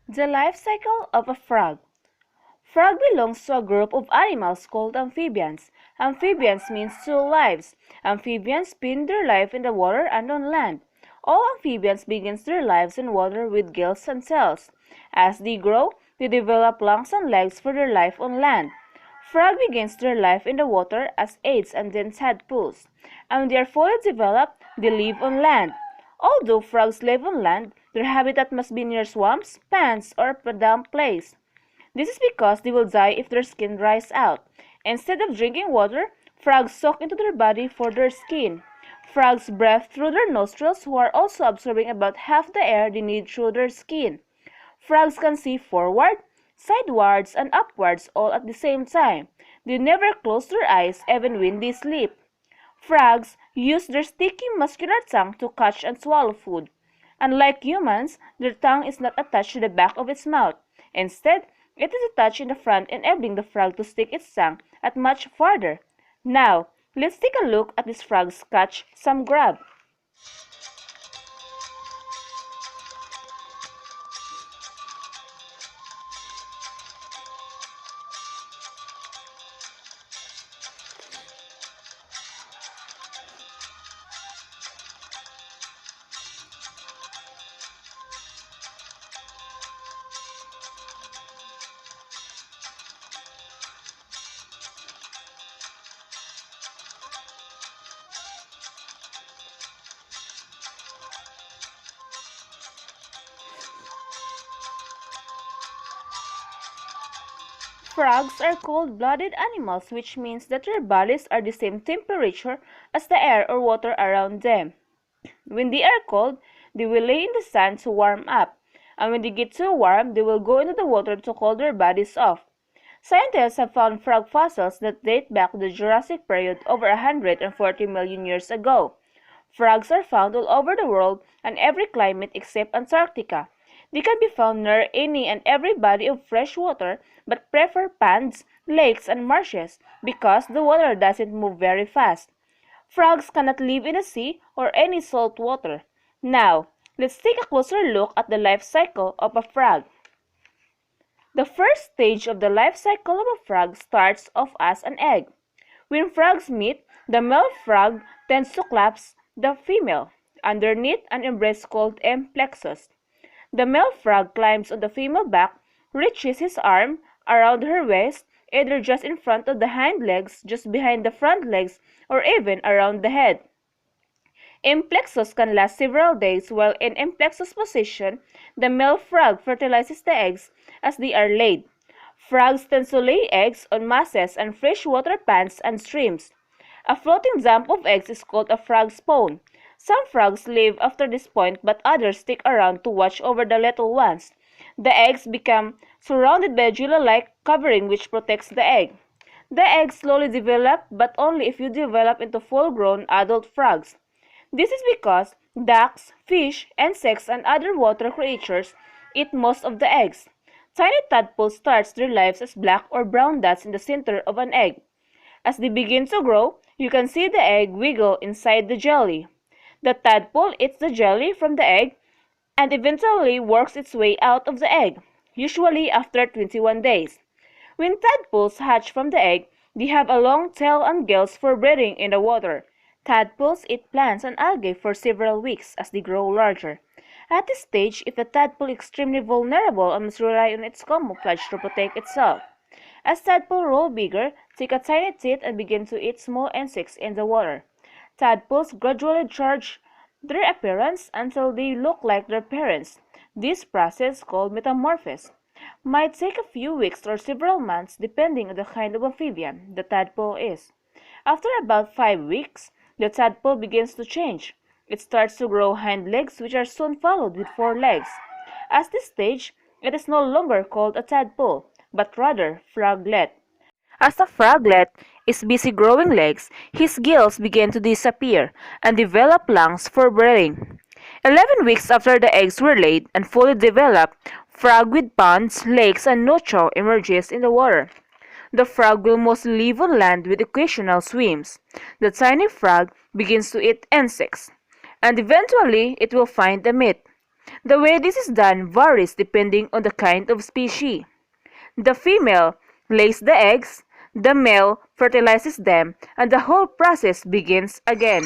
The life cycle of a frog. Frog belongs to a group of animals called amphibians. Amphibians means two lives. Amphibians spend their life in the water and on land. All amphibians begin their lives in water with gills and cells. As they grow, they develop lungs and legs for their life on land. Frog begins their life in the water as eggs and then tadpoles. And when they are fully developed, they live on land. Although frogs live on land, their habitat must be near swamps, ponds, or a damp place. This is because they will die if their skin dries out. Instead of drinking water, frogs soak into their body for their skin. Frogs breathe through their nostrils, who are also absorbing about half the air they need through their skin. Frogs can see forward, sidewards, and upwards all at the same time. They never close their eyes even when they sleep. Frogs use their sticky muscular tongue to catch and swallow food. Unlike humans, their tongue is not attached to the back of its mouth. Instead, it is attached in the front, enabling the frog to stick its tongue out much farther. Now, let's take a look at these frogs catch some grub. Frogs are cold-blooded animals, which means that their bodies are the same temperature as the air or water around them. When they are cold, they will lay in the sand to warm up, and when they get too warm, they will go into the water to cool their bodies off. Scientists have found frog fossils that date back to the Jurassic period over 140 million years ago. Frogs are found all over the world and every climate except Antarctica. They can be found near any and every body of fresh water but prefer ponds, lakes, and marshes because the water doesn't move very fast. Frogs cannot live in the sea or any salt water. Now, let's take a closer look at the life cycle of a frog. The first stage of the life cycle of a frog starts off as an egg. When frogs meet, the male frog tends to clasp the female underneath an embrace called emplexus. The male frog climbs on the female back, reaches his arm around her waist, either just in front of the hind legs, just behind the front legs, or even around the head. Emplexus can last several days, while in emplexus position, the male frog fertilizes the eggs as they are laid. Frogs tend to lay eggs on mosses and freshwater ponds and streams. A floating dump of eggs is called a frog spawn. Some frogs leave after this point, but others stick around to watch over the little ones. The eggs become surrounded by a jelly-like covering which protects the egg. The eggs slowly develop, but only if you develop into full-grown adult frogs. This is because ducks, fish, insects, and other water creatures eat most of the eggs. Tiny tadpoles start their lives as black or brown dots in the center of an egg. As they begin to grow, you can see the egg wiggle inside the jelly. The tadpole eats the jelly from the egg and eventually works its way out of the egg, usually after 21 days. When tadpoles hatch from the egg, they have a long tail and gills for breathing in the water. Tadpoles eat plants and algae for several weeks as they grow larger. At this stage, if the tadpole is extremely vulnerable and must rely on its camouflage to protect itself. As tadpoles grow bigger, take a tiny teeth and begin to eat small insects in the water. Tadpoles gradually change their appearance until they look like their parents. This process, called metamorphosis, might take a few weeks or several months depending on the kind of amphibian the tadpole is. After about 5 weeks, the tadpole begins to change. It starts to grow hind legs, which are soon followed with 4 legs. At this stage, it is no longer called a tadpole, but rather froglet. As the froglet is busy growing legs, his gills begin to disappear and develop lungs for breathing. 11 weeks after the eggs were laid and fully developed, frog with ponds, lakes, and nutria emerges in the water. The frog will mostly live on land with occasional swims. The tiny frog begins to eat insects, and eventually it will find a meat. The way this is done varies depending on the kind of species. The female lays the eggs, the male fertilizes them, and the whole process begins again.